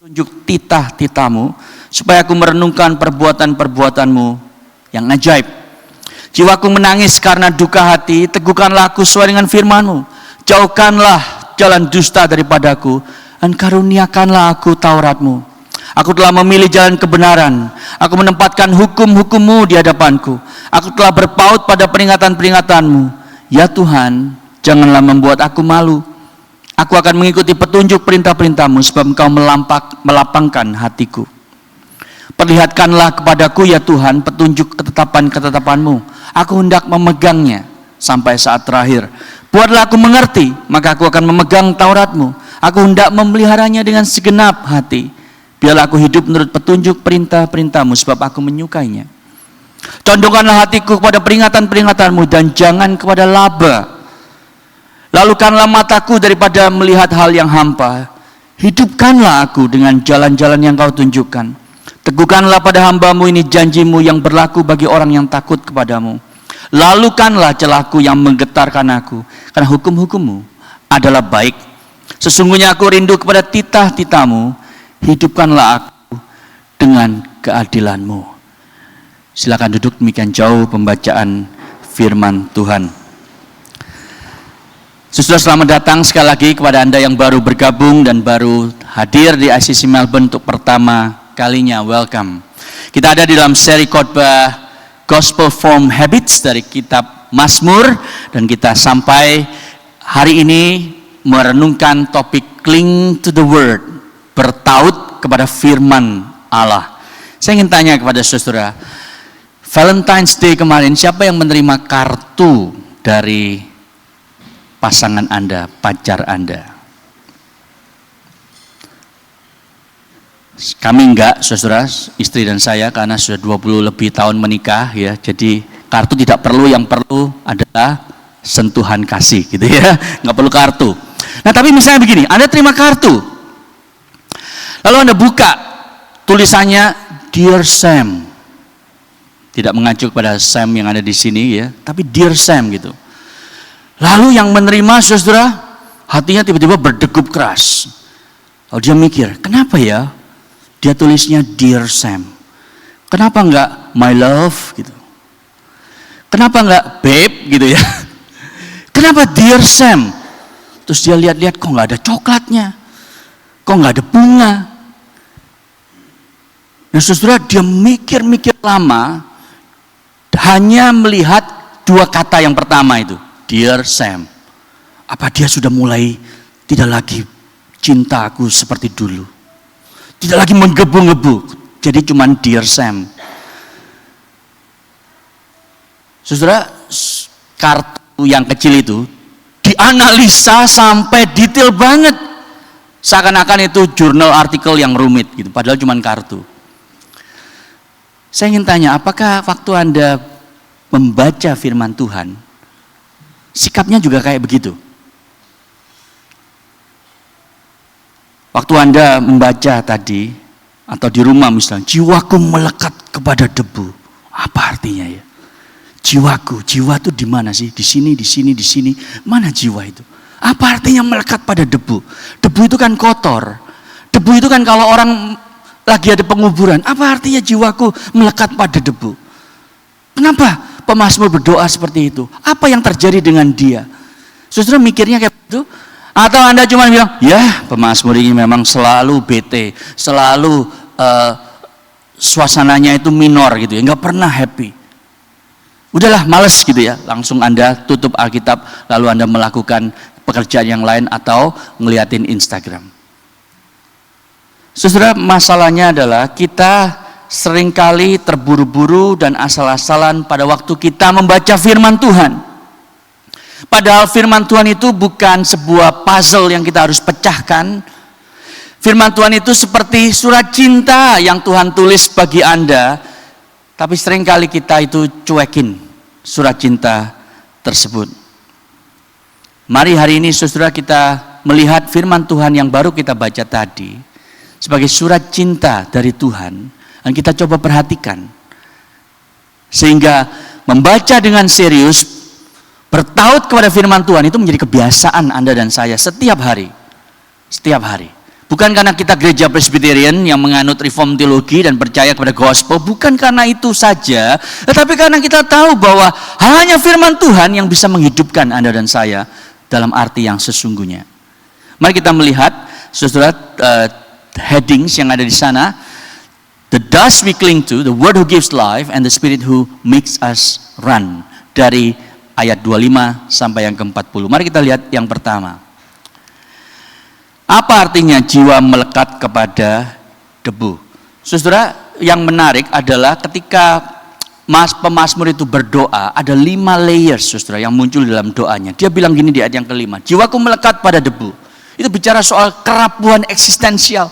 tunjuk titah-titahmu, supaya aku merenungkan perbuatan-perbuatanmu yang ajaib. Jiwaku menangis karena duka hati, teguhkanlah aku sesuai dengan firman-Mu. Jauhkanlah jalan dusta daripadaku, dan karuniakanlah aku Taurat-Mu. Aku telah memilih jalan kebenaran, aku menempatkan hukum-hukum-Mu di hadapanku. Aku telah berpaut pada peringatan-peringatan-Mu. Ya Tuhan, janganlah membuat aku malu. Aku akan mengikuti petunjuk perintah-perintah-Mu, sebab Engkau melapangkan hatiku. Perlihatkanlah kepadaku ya Tuhan petunjuk ketetapan-ketetapan-Mu. Aku hendak memegangnya sampai saat terakhir. Buatlah aku mengerti, maka aku akan memegang Taurat-Mu. Aku hendak memeliharanya dengan segenap hati. Biarlah aku hidup menurut petunjuk perintah-perintah-Mu, sebab aku menyukainya. Condongkanlah hatiku kepada peringatan-peringatan-Mu, dan jangan kepada laba. Lalukanlah mataku daripada melihat hal yang hampa. Hidupkanlah aku dengan jalan-jalan yang Kau tunjukkan. Teguhkanlah pada hamba-Mu ini janji-Mu yang berlaku bagi orang yang takut kepadamu. Lalukanlah celahku yang menggetarkan aku, karena hukum-hukum-Mu adalah baik. Sesungguhnya aku rindu kepada titah-titah-Mu. Hidupkanlah aku dengan keadilan-Mu. Silakan duduk, demikian jauh pembacaan firman Tuhan. Saudara, selamat datang sekali lagi kepada Anda yang baru bergabung dan baru hadir di ICC Melbourne untuk pertama kalinya. Welcome. Kita ada di dalam seri khotbah Gospel Form Habits dari kitab Mazmur, dan kita sampai hari ini merenungkan topik Cling to the Word, bertaut kepada firman Allah. Saya ingin tanya kepada saudara, Valentine's Day kemarin siapa yang menerima kartu dari pasangan Anda, pacar Anda? Kami enggak, saudara, istri dan saya, karena sudah 20 lebih tahun menikah ya. Jadi kartu tidak perlu, yang perlu adalah sentuhan kasih gitu ya. Enggak perlu kartu. Nah, tapi misalnya begini, Anda terima kartu. Lalu Anda buka, tulisannya Dear Sam. Tidak mengacu kepada Sam yang ada di sini ya, tapi Dear Sam gitu. Lalu yang menerima, saudara, hatinya tiba-tiba berdegup keras. Lalu dia mikir, kenapa ya dia tulisnya Dear Sam? Kenapa enggak My Love gitu? Kenapa enggak Babe gitu ya? Kenapa Dear Sam? Terus dia lihat-lihat, kok enggak ada coklatnya? Kok enggak ada bunga? Nah saudara, dia mikir-mikir lama, hanya melihat dua kata yang pertama itu, Dear Sam. Apa dia sudah mulai tidak lagi cinta aku seperti dulu? Tidak lagi menggebu-gebu, jadi cuman Dear Sam. Saudara, kartu yang kecil itu dianalisa sampai detail banget. Seakan-akan itu jurnal artikel yang rumit gitu, padahal cuman kartu. Saya ingin tanya, apakah waktu Anda membaca firman Tuhan, sikapnya juga kayak begitu? Waktu Anda membaca tadi, atau di rumah misalnya, jiwaku melekat kepada debu. Apa artinya ya? Jiwaku, jiwa itu di mana sih? Di sini, di sini, di sini. Mana jiwa itu? Apa artinya melekat pada debu? Debu itu kan kotor. Debu itu kan kalau orang lagi ada penguburan. Apa artinya jiwaku melekat pada debu? Kenapa pemazmur berdoa seperti itu? Apa yang terjadi dengan dia? Saudara mikirnya kayak gitu? Atau Anda cuma bilang, ya pemazmur ini memang selalu bete, selalu suasananya itu minor gitu ya, nggak pernah happy. Udahlah, males gitu ya. Langsung Anda tutup Alkitab, lalu Anda melakukan pekerjaan yang lain atau ngeliatin Instagram. Saudara, masalahnya adalah kita seringkali terburu-buru dan asal-asalan pada waktu kita membaca firman Tuhan. Padahal firman Tuhan itu bukan sebuah puzzle yang kita harus pecahkan. Firman Tuhan itu seperti surat cinta yang Tuhan tulis bagi Anda. Tapi seringkali kita itu cuekin surat cinta tersebut. Mari hari ini saudara kita melihat firman Tuhan yang baru kita baca tadi sebagai surat cinta dari Tuhan, dan kita coba perhatikan sehingga membaca dengan serius, bertaut kepada firman Tuhan itu menjadi kebiasaan Anda dan saya setiap hari. Bukan karena kita gereja Presbyterian yang menganut reform teologi dan percaya kepada gospel, bukan karena itu saja, tetapi karena kita tahu bahwa hanya firman Tuhan yang bisa menghidupkan Anda dan saya dalam arti yang sesungguhnya. Mari kita melihat, saudara, headings yang ada di sana. The dust we cling to, the word who gives life, and the spirit who makes us run. Dari ayat 25 sampai yang ke-40. Mari kita lihat yang pertama. Apa artinya jiwa melekat kepada debu? Saudara, yang menarik adalah ketika pemazmur itu berdoa, ada 5 layers, saudara, yang muncul dalam doanya. Dia bilang gini di ayat yang ke-5, jiwaku melekat pada debu. Itu bicara soal kerapuhan eksistensial.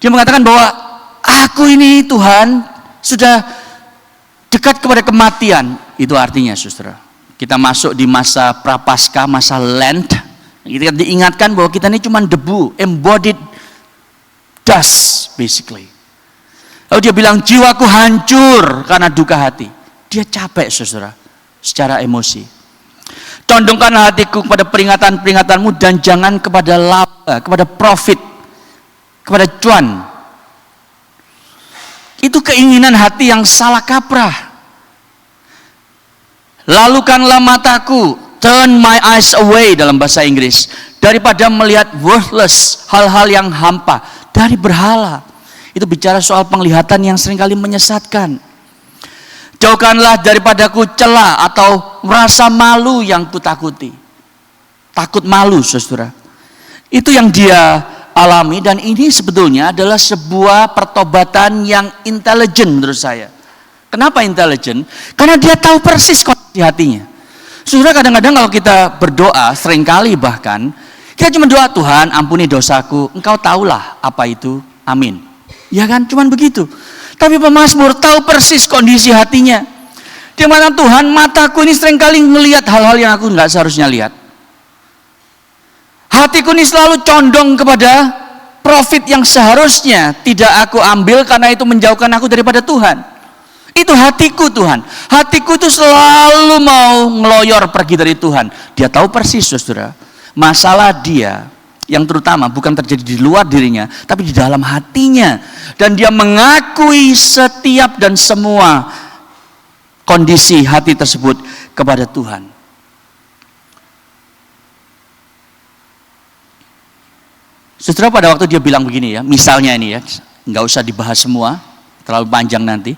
Dia mengatakan bahwa aku ini, Tuhan, sudah dekat kepada kematian. Itu artinya, saudara. Kita masuk di masa prapaskah, masa Lent. Kita diingatkan bahwa kita ini cuma debu, embodied dust basically. Lalu dia bilang, jiwaku hancur karena duka hati. Dia capek, saudara, secara emosi. Condongkanlah hatiku kepada peringatan-peringatanmu dan jangan kepada laba, kepada profit, kepada cuan. Itu keinginan hati yang salah kaprah. Lalukanlah mataku, turn my eyes away dalam bahasa Inggris, daripada melihat worthless, hal-hal yang hampa, dari berhala. Itu bicara soal penglihatan yang seringkali menyesatkan. Jauhkanlah daripadaku celah atau merasa malu yang kutakuti. Takut malu, saudara. Itu yang dia alami, dan ini sebetulnya adalah sebuah pertobatan yang intelijen menurut saya. Kenapa intelijen? Karena dia tahu persis kondisi hatinya. Saudara, kadang-kadang kalau kita berdoa, seringkali bahkan, kita cuma doa, Tuhan ampuni dosaku, Engkau tahulah apa itu, amin. Ya kan, cuma begitu. Tapi pemazmur tahu persis kondisi hatinya. Dia mengatakan, Tuhan, mataku ini seringkali melihat hal-hal yang aku nggak seharusnya lihat. Hatiku ini selalu condong kepada profit yang seharusnya tidak aku ambil karena itu menjauhkan aku daripada Tuhan. Itu hatiku, Tuhan. Hatiku itu selalu mau ngeloyor pergi dari Tuhan. Dia tahu persis, saudara. Masalah dia yang terutama bukan terjadi di luar dirinya, tapi di dalam hatinya. Dan dia mengakui setiap dan semua kondisi hati tersebut kepada Tuhan. Saudara, pada waktu dia bilang begini ya, misalnya ini ya, nggak usah dibahas semua, terlalu panjang nanti.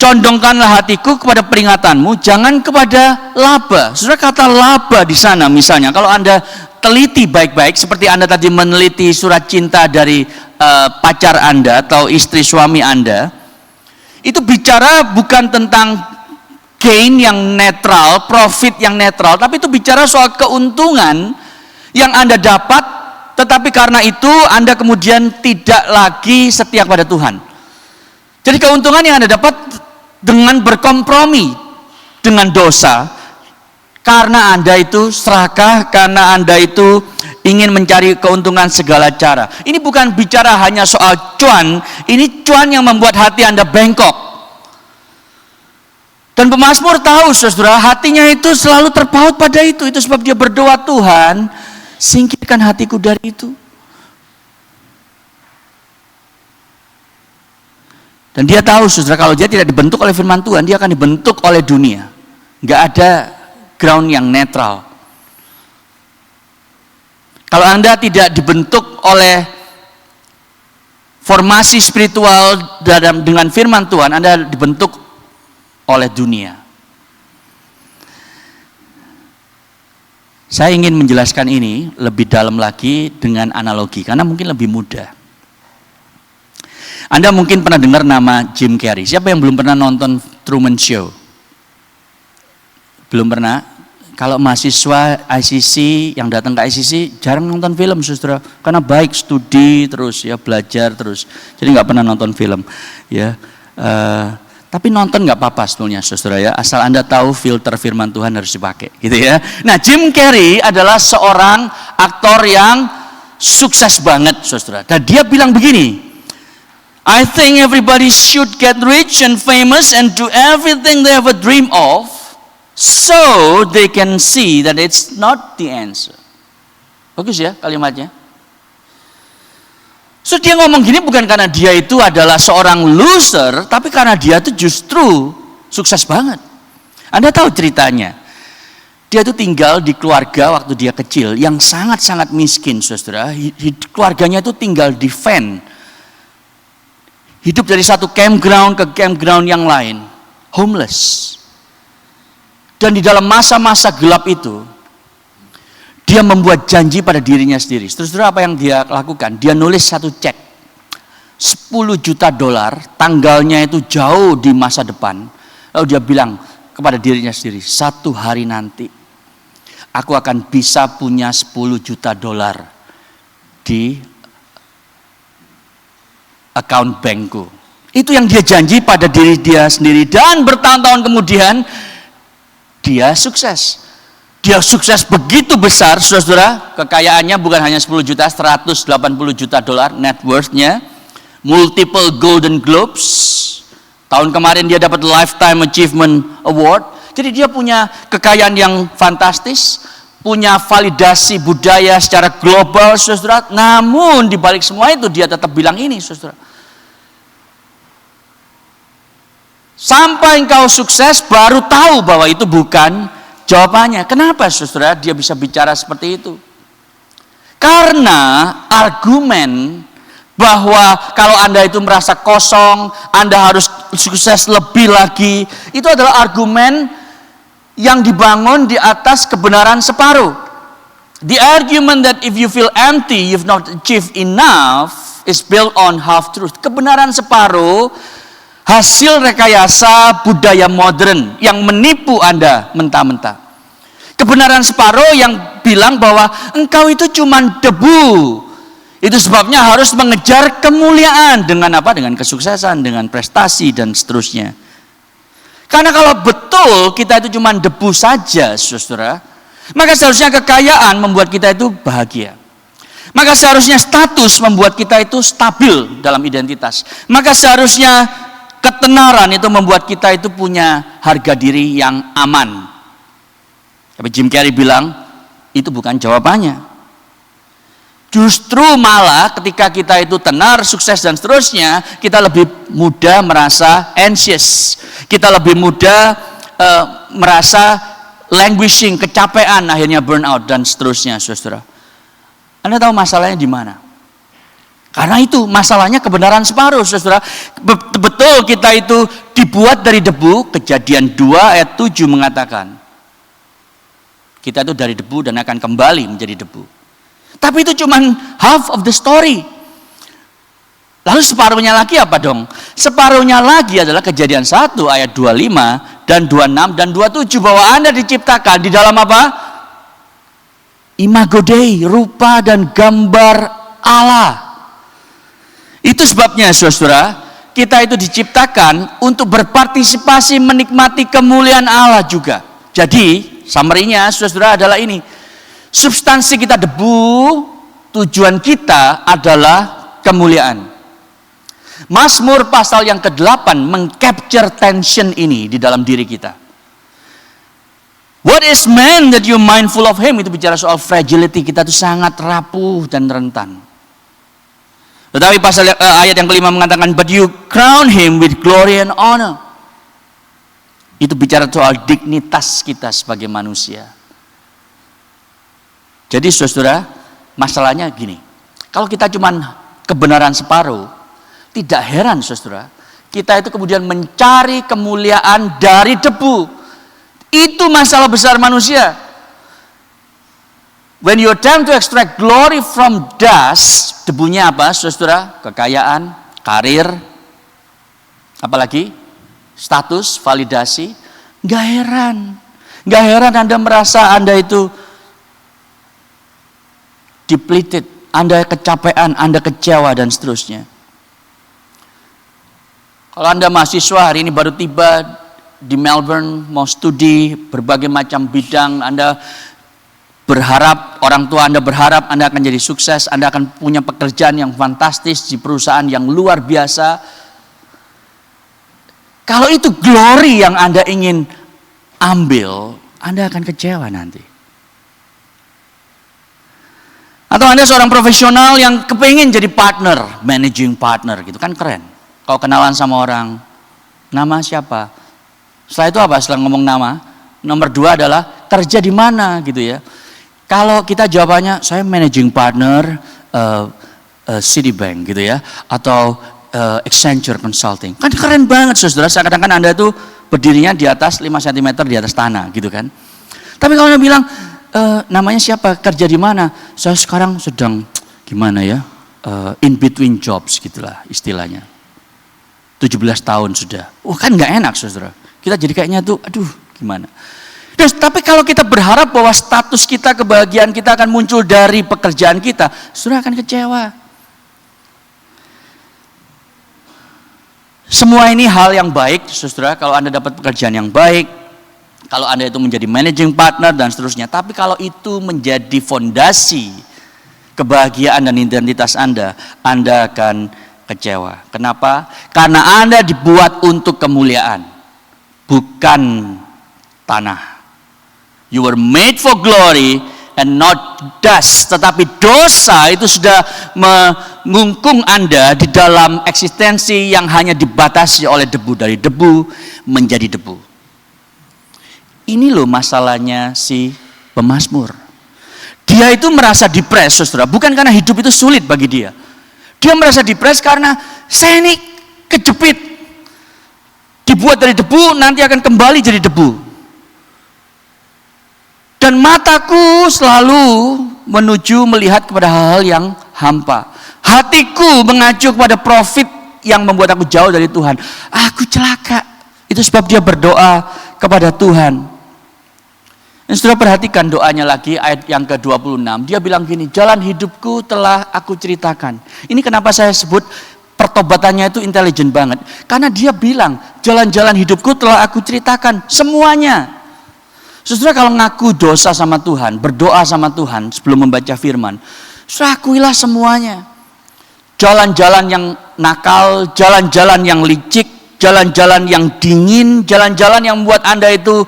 Condongkanlah hatiku kepada peringatanmu, jangan kepada laba. Saudara, kata laba di sana misalnya, kalau Anda teliti baik-baik, seperti Anda tadi meneliti surat cinta dari pacar Anda atau istri suami Anda, itu bicara bukan tentang gain yang netral, profit yang netral, tapi itu bicara soal keuntungan yang Anda dapat, tetapi karena itu Anda kemudian tidak lagi setia pada Tuhan. Jadi keuntungan yang Anda dapat dengan berkompromi dengan dosa, karena Anda itu serakah, karena Anda itu ingin mencari keuntungan segala cara. Ini bukan bicara hanya soal cuan, ini cuan yang membuat hati Anda bengkok. Dan pemazmur tahu, saudara, hatinya itu selalu terpaut pada itu. Itu sebab dia berdoa, Tuhan, singkirkan hatiku dari itu. Dan dia tahu, saudara, kalau dia tidak dibentuk oleh firman Tuhan, dia akan dibentuk oleh dunia. Nggak ada ground yang netral. Kalau Anda tidak dibentuk oleh formasi spiritual dengan firman Tuhan, Anda dibentuk oleh dunia. Saya ingin menjelaskan ini lebih dalam lagi dengan analogi, karena mungkin lebih mudah. Anda mungkin pernah dengar nama Jim Carrey. Siapa yang belum pernah nonton Truman Show? Belum pernah? Kalau mahasiswa ICC yang datang ke ICC jarang nonton film, saudara, karena baik studi terus ya, belajar terus. Jadi nggak pernah nonton film, ya. Tapi nonton nggak apa-apa sebetulnya, saudara ya. Asal Anda tahu filter firman Tuhan harus dipakai, gitu ya. Nah, Jim Carrey adalah seorang aktor yang sukses banget, saudara. Dan dia bilang begini, I think everybody should get rich and famous and do everything they ever dream of, so they can see that it's not the answer. Bagus ya kalimatnya. So dia ngomong gini bukan karena dia itu adalah seorang loser, tapi karena dia itu justru sukses banget. Anda tahu ceritanya. Dia itu tinggal di keluarga waktu dia kecil yang sangat-sangat miskin, saudara. Keluarganya itu tinggal di van. Hidup dari satu campground ke campground yang lain. Homeless. Dan di dalam masa-masa gelap itu, dia membuat janji pada dirinya sendiri. Saudara, apa yang dia lakukan? Dia nulis satu cek. $10 juta, tanggalnya itu jauh di masa depan. Lalu dia bilang kepada dirinya sendiri, satu hari nanti, aku akan bisa punya $10 juta di account bankku. Itu yang dia janji pada diri dia sendiri. Dan bertahun-tahun kemudian, dia sukses. Dia sukses begitu besar, saudara. Kekayaannya bukan hanya 10 juta, $180 juta net worth-nya. Multiple Golden Globes. Tahun kemarin dia dapat Lifetime Achievement Award. Jadi dia punya kekayaan yang fantastis, punya validasi budaya secara global, saudara. Namun di balik semua itu dia tetap bilang ini, saudara. Sampai engkau sukses baru tahu bahwa itu bukan jawabannya. Kenapa, saudara, dia bisa bicara seperti itu? Karena argumen bahwa kalau Anda itu merasa kosong, Anda harus sukses lebih lagi, itu adalah argumen yang dibangun di atas kebenaran separuh. The argument that if you feel empty, you've not achieved enough is built on half truth. Kebenaran separuh hasil rekayasa budaya modern yang menipu Anda mentah-mentah. Kebenaran separuh yang bilang bahwa engkau itu cuma debu. Itu sebabnya harus mengejar kemuliaan dengan apa? Dengan kesuksesan, dengan prestasi dan seterusnya. Karena kalau betul kita itu cuma debu saja, saudara, maka seharusnya kekayaan membuat kita itu bahagia. Maka seharusnya status membuat kita itu stabil dalam identitas. Maka seharusnya ketenaran itu membuat kita itu punya harga diri yang aman. Tapi Jim Carrey bilang, itu bukan jawabannya. Justru malah ketika kita itu tenar, sukses dan seterusnya, kita lebih mudah merasa anxious. Kita lebih mudah merasa languishing, kecapean, akhirnya burnout dan seterusnya, saudara. Anda tahu masalahnya di mana? Karena itu masalahnya kebenaran separuh, saudara. Betul kita itu dibuat dari debu. Kejadian 2 ayat 7 mengatakan, kita itu dari debu dan akan kembali menjadi debu. Tapi itu cuma half of the story. Lalu separuhnya lagi apa dong? Separuhnya lagi adalah Kejadian 1 ayat 25 dan 26 dan 27 bahwa Anda diciptakan di dalam apa? Imago Dei, rupa dan gambar Allah. Itu sebabnya, saudara, kita itu diciptakan untuk berpartisipasi menikmati kemuliaan Allah juga. Jadi, summary-nya, saudara, adalah ini. Substansi kita debu, tujuan kita adalah kemuliaan. Mazmur pasal yang ke-8 mengcapture tension ini di dalam diri kita. What is man that you mindful of him? Itu bicara soal fragility, kita itu sangat rapuh dan rentan. Tetapi pasal ayat yang kelima mengatakan, but you crown him with glory and honor. Itu bicara soal dignitas kita sebagai manusia. Jadi saudara, masalahnya gini. Kalau kita cuma kebenaran separuh, tidak heran saudara, kita itu kemudian mencari kemuliaan dari debu. Itu masalah besar manusia. When you attempt to extract glory from dust, debunya apa saudara? Kekayaan, karir, apalagi status, validasi. Gak heran Anda merasa Anda itu depleted, Anda kecapean, Anda kecewa dan seterusnya. Kalau Anda mahasiswa hari ini baru tiba di Melbourne, mau studi berbagai macam bidang, Anda berharap, orang tua Anda berharap Anda akan jadi sukses, Anda akan punya pekerjaan yang fantastis di perusahaan yang luar biasa. Kalau itu glory yang Anda ingin ambil, Anda akan kecewa nanti. Atau Anda seorang profesional yang kepengen jadi partner, managing partner gitu kan keren. Kalau kenalan sama orang, nama siapa? Setelah itu apa? Setelah ngomong nama, nomor 2 adalah kerja di mana gitu ya. Kalau kita jawabannya saya managing partner Citibank gitu ya, atau Accenture Consulting, kan keren banget saudara. Kadang-kadang Anda tuh berdirinya di atas 5 cm di atas tanah gitu kan. Tapi kalau Anda bilang namanya siapa, kerja di mana, saya sekarang sedang gimana ya, in between jobs gitulah istilahnya, 17 tahun sudah. Kan nggak enak saudara. Kita jadi kayaknya tuh aduh gimana. Terus, tapi kalau kita berharap bahwa status kita, kebahagiaan kita akan muncul dari pekerjaan kita, saudara akan kecewa. Semua ini hal yang baik saudara, kalau Anda dapat pekerjaan yang baik, kalau Anda itu menjadi managing partner dan seterusnya. Tapi kalau itu menjadi fondasi kebahagiaan dan identitas Anda akan kecewa. Kenapa? Karena Anda dibuat untuk kemuliaan, bukan tanah. You were made for glory and not dust. Tetapi dosa itu sudah mengungkung Anda di dalam eksistensi yang hanya dibatasi oleh debu. Dari debu menjadi debu. Ini loh masalahnya si pemazmur. Dia itu merasa depres, saudara. Bukan karena hidup itu sulit bagi dia. Dia merasa depres karena saya ini kejepit. Dibuat dari debu, nanti akan kembali jadi debu. Dan mataku selalu menuju melihat kepada hal-hal yang hampa. Hatiku mengacu kepada profit yang membuat aku jauh dari Tuhan. Aku celaka. Itu sebab dia berdoa kepada Tuhan. Dan saudara perhatikan doanya lagi, ayat yang ke-26. Dia bilang gini, jalan hidupku telah aku ceritakan. Ini kenapa saya sebut pertobatannya itu intelijen banget. Karena dia bilang, jalan-jalan hidupku telah aku ceritakan semuanya. Saudara kalau ngaku dosa sama Tuhan, berdoa sama Tuhan sebelum membaca firman, saudara akuilah semuanya. Jalan-jalan yang nakal, jalan-jalan yang licik, jalan-jalan yang dingin, jalan-jalan yang membuat Anda itu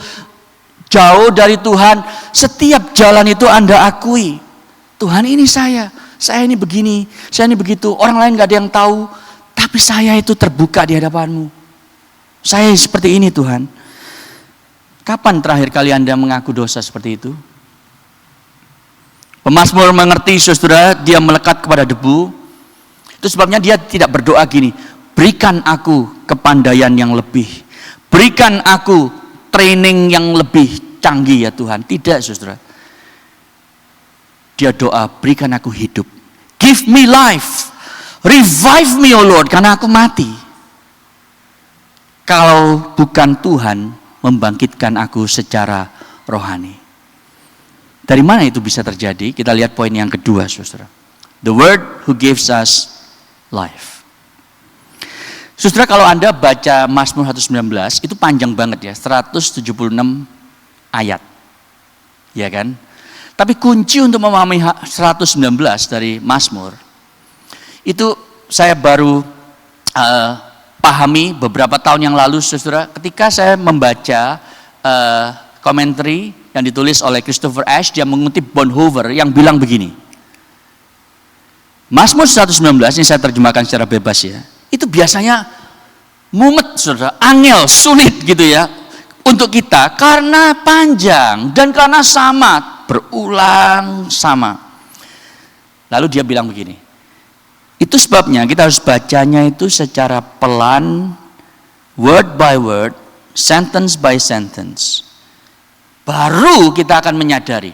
jauh dari Tuhan. Setiap jalan itu Anda akui. Tuhan ini saya ini begini, saya ini begitu. Orang lain gak ada yang tahu, tapi saya itu terbuka di hadapan-Mu. Saya seperti ini Tuhan. Kapan terakhir kali Anda mengaku dosa seperti itu? Pemazmur mengerti saudara, dia melekat kepada debu. Itu sebabnya dia tidak berdoa gini, berikan aku kepandaian yang lebih, berikan aku training yang lebih canggih ya Tuhan. Tidak saudara. Dia doa, berikan aku hidup. Give me life. Revive me oh Lord, karena aku mati. Kalau bukan Tuhan membangkitkan aku secara rohani. Dari mana itu bisa terjadi? Kita lihat poin yang kedua, saudara. The word who gives us life. Saudara, kalau Anda baca Mazmur 119, itu panjang banget ya, 176 ayat. Ya kan? Tapi kunci untuk memahami 119 dari Mazmur, itu saya baru pahami beberapa tahun yang lalu, saudara, ketika saya membaca commentary yang ditulis oleh Christopher Ash. Dia mengutip Bonhoeffer yang bilang begini, Mazmur 119, ini saya terjemahkan secara bebas ya, itu biasanya mumet saudara, angel, sulit gitu ya untuk kita, karena panjang dan karena sama, berulang sama. Lalu dia bilang begini, itu sebabnya kita harus bacanya itu secara pelan, word by word, sentence by sentence. Baru kita akan menyadari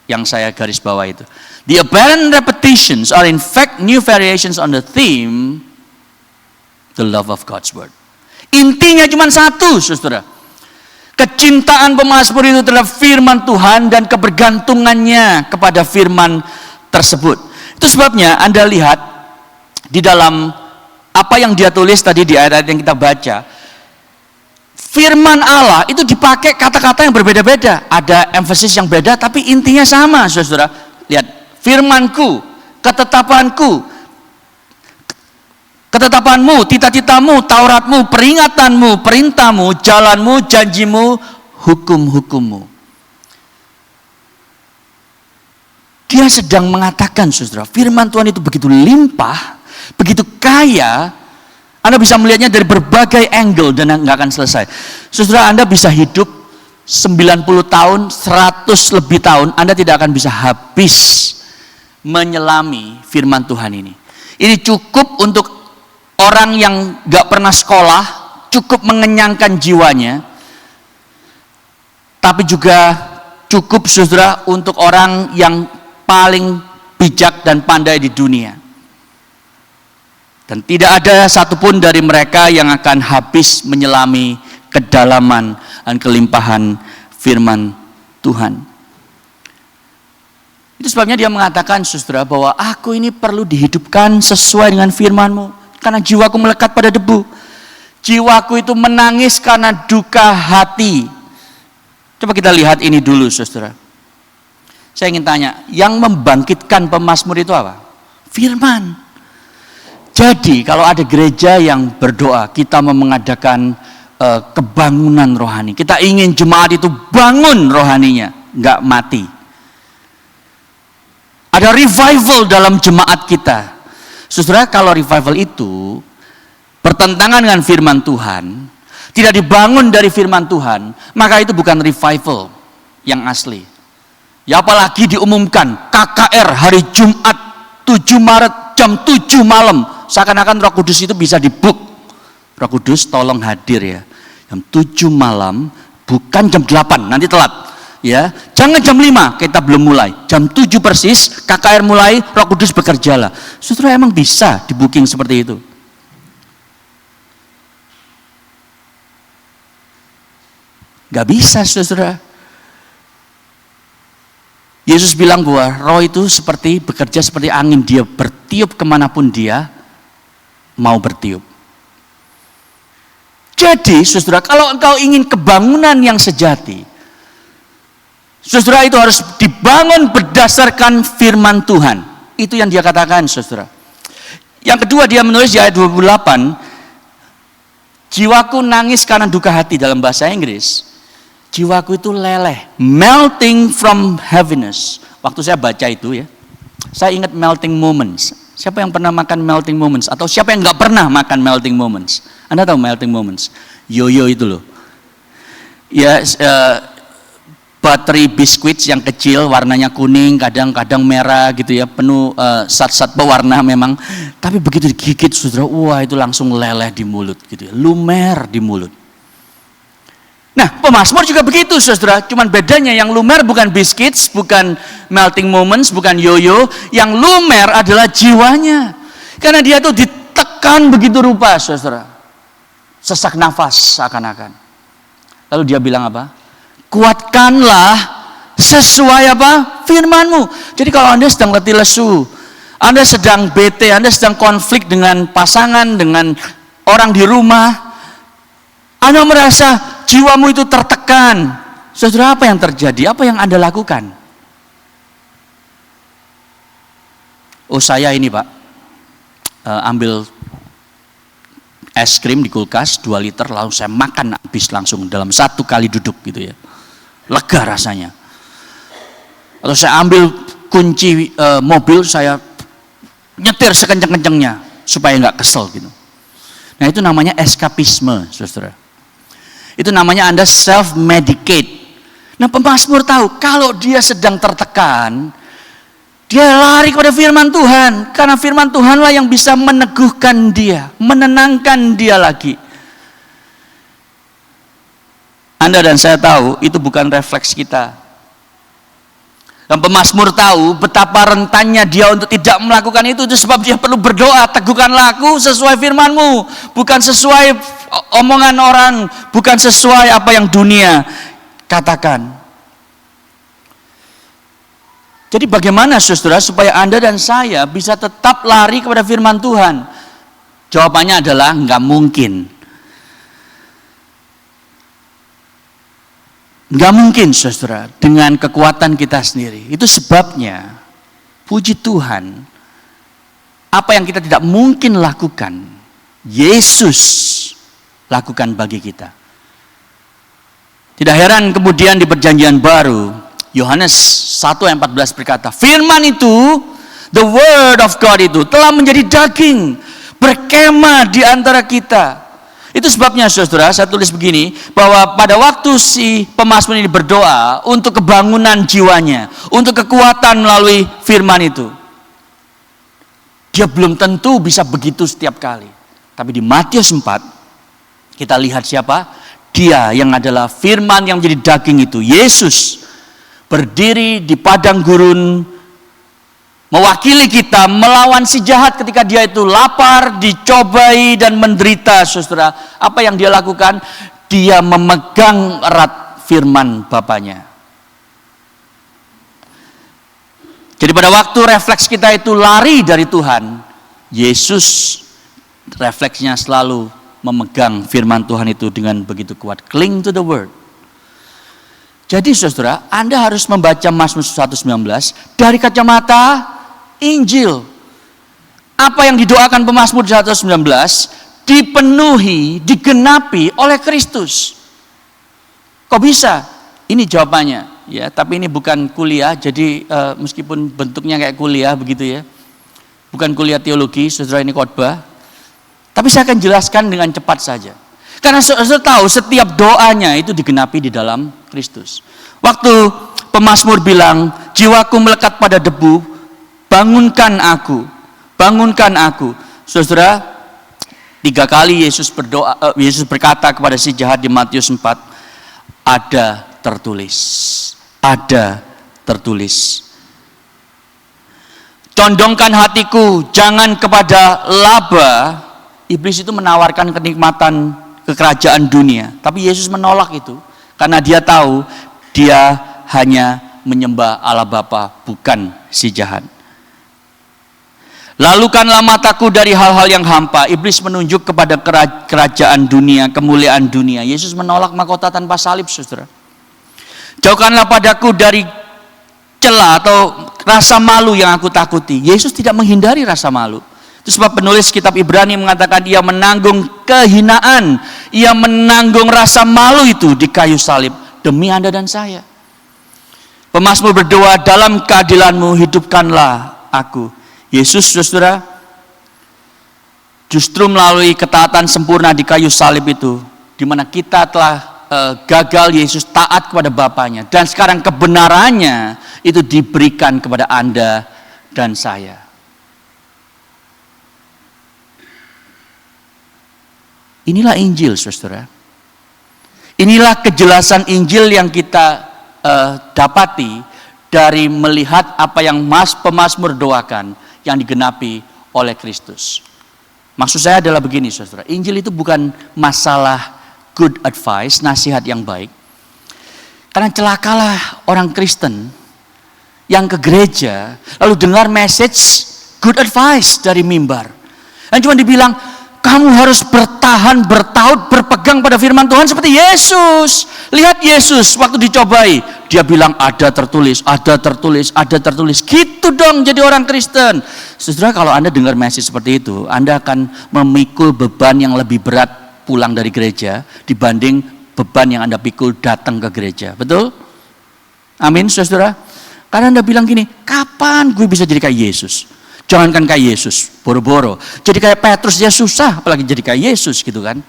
yang saya garis bawah itu. The apparent repetitions are in fact new variations on the theme, the love of God's word. Intinya cuma satu, saudara. Kecintaan pemazmur itu terhadap firman Tuhan dan kebergantungannya kepada firman tersebut. Itu sebabnya Anda lihat di dalam apa yang dia tulis tadi di ayat-ayat yang kita baca, firman Allah itu dipakai kata-kata yang berbeda-beda, ada emphasis yang beda, tapi intinya sama, saudara. Lihat, firmanku, ketetapanku, ketetapanmu, cita-citamu, Tauratmu, peringatanmu, perintahmu, jalanmu, janjimu, hukum-hukummu. Dia sedang mengatakan, saudara, firman Tuhan itu begitu limpah, begitu kaya. Anda bisa melihatnya dari berbagai angle dan nggak akan selesai. Saudara, Anda bisa hidup 90 tahun, 100 lebih tahun, Anda tidak akan bisa habis menyelami firman Tuhan ini. Ini cukup untuk orang yang nggak pernah sekolah, cukup mengenyangkan jiwanya, tapi juga cukup, saudara, untuk orang yang paling bijak dan pandai di dunia. Dan tidak ada satupun dari mereka yang akan habis menyelami kedalaman dan kelimpahan firman Tuhan. Itu sebabnya dia mengatakan, saudara, bahwa aku ini perlu dihidupkan sesuai dengan firman-Mu. Karena jiwaku melekat pada debu. Jiwaku itu menangis karena duka hati. Coba kita lihat ini dulu, saudara. Saya ingin tanya, yang membangkitkan pemazmur itu apa? Firman. Jadi kalau ada gereja yang berdoa, kita mau mengadakan kebangunan rohani. Kita ingin jemaat itu bangun rohaninya, nggak mati. Ada revival dalam jemaat kita. Saudara, kalau revival itu bertentangan dengan firman Tuhan, tidak dibangun dari firman Tuhan, maka itu bukan revival yang asli. Ya apalagi diumumkan KKR hari Jumat 7 Maret jam 7 malam. Seakan-akan Roh Kudus itu bisa dibook. Roh Kudus tolong hadir ya. Jam 7 malam, bukan jam 8, nanti telat. Ya, jangan jam 5, kita belum mulai. Jam 7 persis, KKR mulai, Roh Kudus bekerjalah. Saudara, emang bisa di booking seperti itu? Gak bisa, saudara. Yesus bilang bahwa roh itu bekerja seperti angin, dia bertiup kemanapun dia mau bertiup. Jadi, saudara, kalau engkau ingin kebangunan yang sejati, saudara, itu harus dibangun berdasarkan firman Tuhan. Itu yang dia katakan, saudara. Yang kedua, dia menulis di ayat 28, jiwaku nangis karena duka hati. Dalam bahasa Inggris, jiwaku itu leleh, melting from heaviness. Waktu saya baca itu ya, saya ingat melting moments. Siapa yang pernah makan melting moments? Atau siapa yang nggak pernah makan melting moments? Anda tahu melting moments? Yoyo itu loh. Ya, bateri biskuit yang kecil, warnanya kuning, kadang-kadang merah gitu ya, penuh zat-zat pewarna memang. Tapi begitu digigit, saudara, wah itu langsung leleh di mulut gitu ya, lumer di mulut. Nah, pemazmur juga begitu, saudara. Cuman bedanya yang lumer bukan biskuit, bukan melting moments, bukan yoyo. Yang lumer adalah jiwanya. Karena dia tuh ditekan begitu rupa, saudara. Sesak nafas seakan-akan. Lalu dia bilang apa? Kuatkanlah sesuai apa? Firman-Mu. Jadi kalau Anda sedang letih lesu, Anda sedang bete, Anda sedang konflik dengan pasangan, dengan orang di rumah, Anda merasa jiwamu itu tertekan. Saudara, apa yang terjadi? Apa yang Anda lakukan? Oh, saya ini Pak, ambil es krim di kulkas 2 liter, lalu saya makan habis langsung dalam 1 kali duduk gitu ya. Lega rasanya. Atau saya ambil kunci mobil, saya nyetir sekenceng-kencengnya supaya nggak kesel gitu. Nah, itu namanya eskapisme, saudara. Itu namanya Anda self-medicate. Nah, pemazmur tahu kalau dia sedang tertekan, dia lari kepada firman Tuhan. Karena firman Tuhanlah yang bisa meneguhkan dia, menenangkan dia lagi. Anda dan saya tahu itu bukan refleks kita. Dan pemazmur tahu betapa rentannya dia untuk tidak melakukan itu sebab dia perlu berdoa, teguhkanlah aku sesuai firman-Mu, bukan sesuai omongan orang, bukan sesuai apa yang dunia katakan. Jadi bagaimana, saudara, supaya Anda dan saya bisa tetap lari kepada firman Tuhan? Jawabannya adalah nggak mungkin. Nggak mungkin, saudara, dengan kekuatan kita sendiri. Itu sebabnya, puji Tuhan, apa yang kita tidak mungkin lakukan, Yesus lakukan bagi kita. Tidak heran kemudian di Perjanjian Baru, Yohanes 1 ayat 14 berkata, firman itu, the word of God itu telah menjadi daging, berkemah di antara kita. Itu sebabnya saudara, saya tulis begini, bahwa pada waktu si pemazmur ini berdoa untuk kebangunan jiwanya, untuk kekuatan melalui firman itu, dia belum tentu bisa begitu setiap kali. Tapi di Matius 4, kita lihat siapa? Dia yang adalah firman yang menjadi daging itu, Yesus, berdiri di padang gurun, mewakili kita melawan si jahat ketika dia itu lapar, dicobai dan menderita, saudara. Apa yang dia lakukan? Dia memegang erat firman Bapaknya. Jadi pada waktu refleks kita itu lari dari Tuhan, Yesus refleksnya selalu memegang firman Tuhan itu dengan begitu kuat. Cling to the word. Jadi saudara, Anda harus membaca Mazmur 119 dari kacamata Injil. Apa yang didoakan pemazmur 119 dipenuhi, digenapi oleh Kristus. Kok bisa? Ini jawabannya, ya. Tapi ini bukan kuliah, jadi meskipun bentuknya kayak kuliah begitu ya, bukan kuliah teologi, saudara, ini khotbah. Tapi saya akan jelaskan dengan cepat saja. Karena saudara tahu setiap doanya itu digenapi di dalam Kristus. Waktu pemazmur bilang, jiwaku melekat pada debu, bangunkan aku, bangunkan aku. Saudara, 3 kali Yesus berdoa, Yesus berkata kepada si jahat di Matius 4, ada tertulis, ada tertulis. Condongkan hatiku, jangan kepada laba. Iblis itu menawarkan kenikmatan kekerajaan dunia, tapi Yesus menolak itu karena dia tahu dia hanya menyembah Allah Bapa, bukan si jahat. Lalukanlah mataku dari hal-hal yang hampa. Iblis menunjuk kepada kerajaan dunia, kemuliaan dunia. Yesus menolak mahkota tanpa salib, saudara. Jauhkanlah padaku dari celah atau rasa malu yang aku takuti. Yesus tidak menghindari rasa malu. Itu sebab penulis kitab Ibrani mengatakan ia menanggung kehinaan, ia menanggung rasa malu itu di kayu salib demi Anda dan saya. Pemazmur berdoa, dalam keadilanmu hidupkanlah aku. Yesus, saudara, justru melalui ketaatan sempurna di kayu salib itu, di mana kita telah gagal, Yesus taat kepada Bapaknya, dan sekarang kebenarannya itu diberikan kepada Anda dan saya. Inilah Injil, saudara. Inilah kejelasan Injil yang kita dapati dari melihat apa yang pemazmur doakan, yang digenapi oleh Kristus. Maksud saya adalah begini, saudara. Injil itu bukan masalah good advice, nasihat yang baik. Karena celakalah orang Kristen yang ke gereja lalu dengar message good advice dari mimbar. Dan cuma dibilang, kamu harus bertahan, bertaut, berpegang pada firman Tuhan seperti Yesus. Lihat Yesus waktu dicobai, dia bilang ada tertulis, ada tertulis, ada tertulis. Gitu dong jadi orang Kristen. Saudara, kalau Anda dengar message seperti itu, Anda akan memikul beban yang lebih berat pulang dari gereja dibanding beban yang Anda pikul datang ke gereja. Betul? Amin, saudara. Karena Anda bilang gini, kapan gue bisa jadi kayak Yesus? Jangankan kayak Yesus, boro-boro. Jadi kayak Petrus dia susah, apalagi jadi kayak Yesus gitu kan.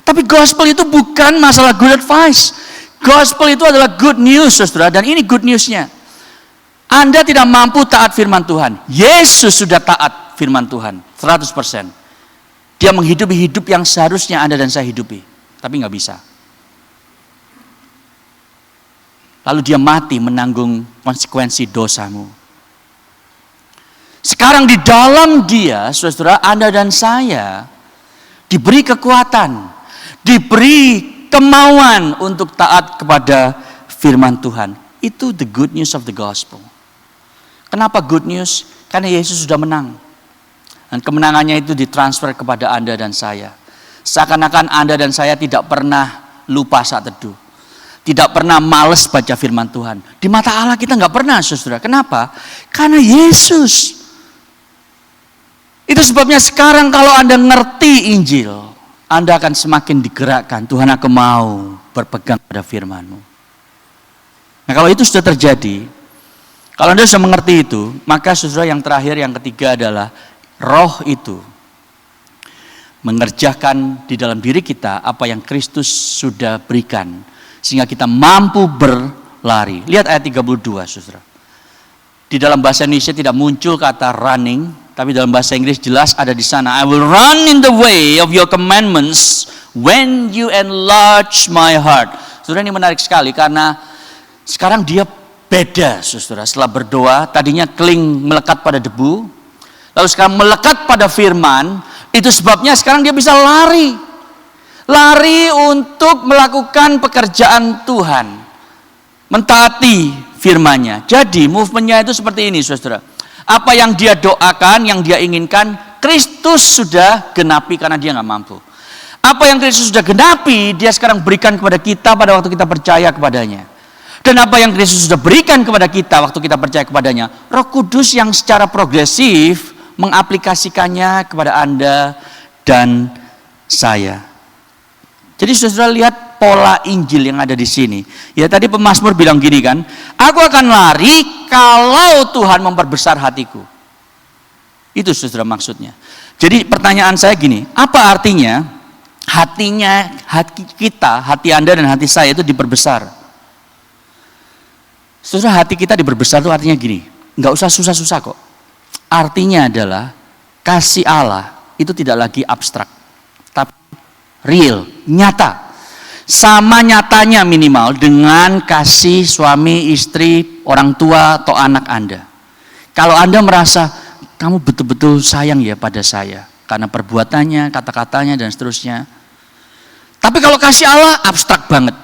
Tapi gospel itu bukan masalah good advice. Gospel itu adalah good news, saudara. Dan ini good newsnya. Anda tidak mampu taat firman Tuhan. Yesus sudah taat firman Tuhan, 100%. Dia menghidupi hidup yang seharusnya Anda dan saya hidupi. Tapi nggak bisa. Lalu dia mati menanggung konsekuensi dosamu. Sekarang di dalam dia, saudara, Anda dan saya diberi kekuatan, diberi kemauan untuk taat kepada firman Tuhan. Itu the good news of the gospel. Kenapa good news? Karena Yesus sudah menang. Dan kemenangannya itu ditransfer kepada Anda dan saya. Seakan-akan Anda dan saya tidak pernah lupa saat teduh. Tidak pernah malas baca firman Tuhan. Di mata Allah kita nggak pernah, saudara. Kenapa? Karena Yesus. Itu sebabnya sekarang kalau Anda ngerti Injil, Anda akan semakin digerakkan. Tuhan, aku mau berpegang pada firman-Mu. Nah, kalau itu sudah terjadi, Kalau Anda sudah mengerti itu, maka saudara yang terakhir, yang ketiga adalah roh itu mengerjakan di dalam diri kita apa yang Kristus sudah berikan, sehingga kita mampu berlari. Lihat ayat 32, saudara. Di dalam bahasa Indonesia tidak muncul kata running, tapi dalam bahasa Inggris jelas ada di sana. I will run in the way of your commandments when you enlarge my heart. Saudara, ini menarik sekali karena sekarang dia beda, saudara. Setelah berdoa, tadinya keling melekat pada debu, lalu sekarang melekat pada firman. Itu sebabnya sekarang dia bisa lari. Lari untuk melakukan pekerjaan Tuhan, mentaati firman-Nya. Jadi movementnya itu seperti ini, saudara. Apa yang dia doakan, yang dia inginkan, Kristus sudah genapi karena dia nggak mampu. Apa yang Kristus sudah genapi, dia sekarang berikan kepada kita pada waktu kita percaya kepadanya. Dan apa yang Kristus sudah berikan kepada kita waktu kita percaya kepadanya, Roh Kudus yang secara progresif mengaplikasikannya kepada Anda dan saya. Jadi saudara lihat pola Injil yang ada di sini. Ya tadi pemazmur bilang gini kan, aku akan lari kalau Tuhan memperbesar hatiku. Itu saudara maksudnya. Jadi pertanyaan saya gini, apa artinya hati kita, hati Anda dan hati saya itu diperbesar? Saudara, hati kita diperbesar itu artinya gini, nggak usah susah-susah kok. Artinya adalah kasih Allah itu tidak lagi abstrak, tapi real, nyata. Sama nyatanya minimal dengan kasih suami, istri, orang tua, atau anak Anda. Kalau Anda merasa, kamu betul-betul sayang ya pada saya, karena perbuatannya, kata-katanya, dan seterusnya. Tapi kalau kasih Allah, abstrak banget.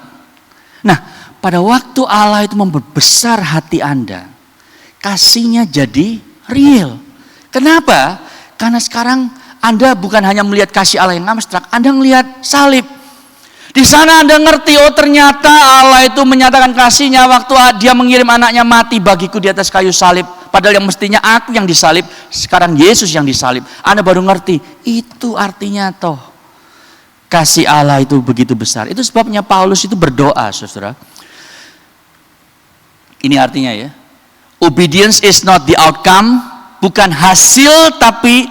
Nah, pada waktu Allah itu membesar hati Anda, kasihnya jadi real. Kenapa? Karena sekarang Anda bukan hanya melihat kasih Allah yang abstrak, Anda melihat salib. Di sana Anda ngerti, oh ternyata Allah itu menyatakan kasihnya waktu dia mengirim anaknya mati bagiku di atas kayu salib. Padahal yang mestinya aku yang disalib, sekarang Yesus yang disalib. Anda baru ngerti, itu artinya toh kasih Allah itu begitu besar. Itu sebabnya Paulus itu berdoa, saudara. Ini artinya ya, obedience is not the outcome, bukan hasil, tapi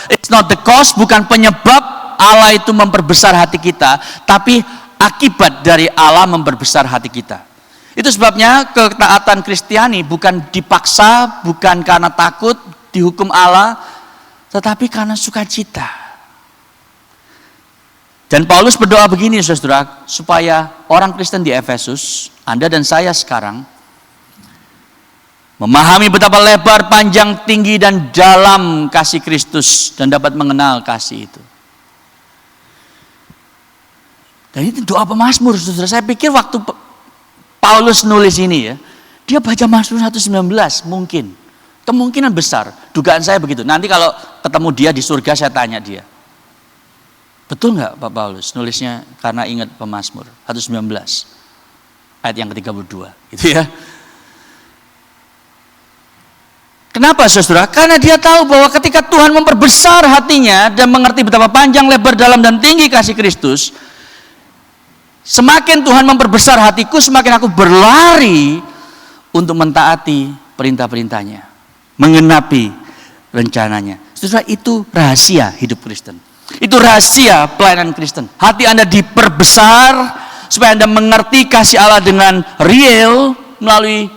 it's not the cause, bukan penyebab Allah itu memperbesar hati kita, tapi akibat dari Allah memperbesar hati kita. Itu sebabnya ketaatan Kristiani bukan dipaksa, bukan karena takut dihukum Allah, tetapi karena sukacita. Dan Paulus berdoa begini, saudara, supaya orang Kristen di Efesus, Anda dan saya sekarang, memahami betapa lebar, panjang, tinggi, dan dalam kasih Kristus, dan dapat mengenal kasih itu. Dan itu doa pemazmur, saudara. Saya pikir waktu Paulus nulis ini ya, dia baca Mazmur 119 mungkin. Kemungkinan besar, dugaan saya begitu. Nanti kalau ketemu dia di surga saya tanya dia. Betul nggak Pak Paulus nulisnya karena ingat pemazmur 119 ayat yang ke-32 gitu ya. Kenapa saudara? Karena dia tahu bahwa ketika Tuhan memperbesar hatinya dan mengerti betapa panjang, lebar, dalam, dan tinggi kasih Kristus, semakin Tuhan memperbesar hatiku, semakin aku berlari untuk mentaati perintah-perintahnya, mengenapi rencananya. Saudara, itu rahasia hidup Kristen. Itu rahasia pelayanan Kristen. Hati Anda diperbesar supaya Anda mengerti kasih Allah dengan real melalui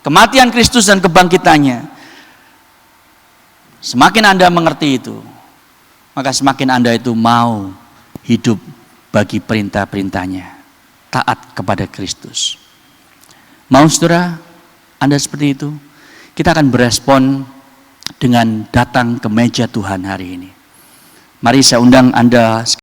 kematian Kristus dan kebangkitannya. Semakin Anda mengerti itu, maka semakin Anda itu mau hidup bagi perintah-perintahnya, taat kepada Kristus. Mau saudara Anda seperti itu? Kita akan berespon dengan datang ke meja Tuhan hari ini. Mari saya undang Anda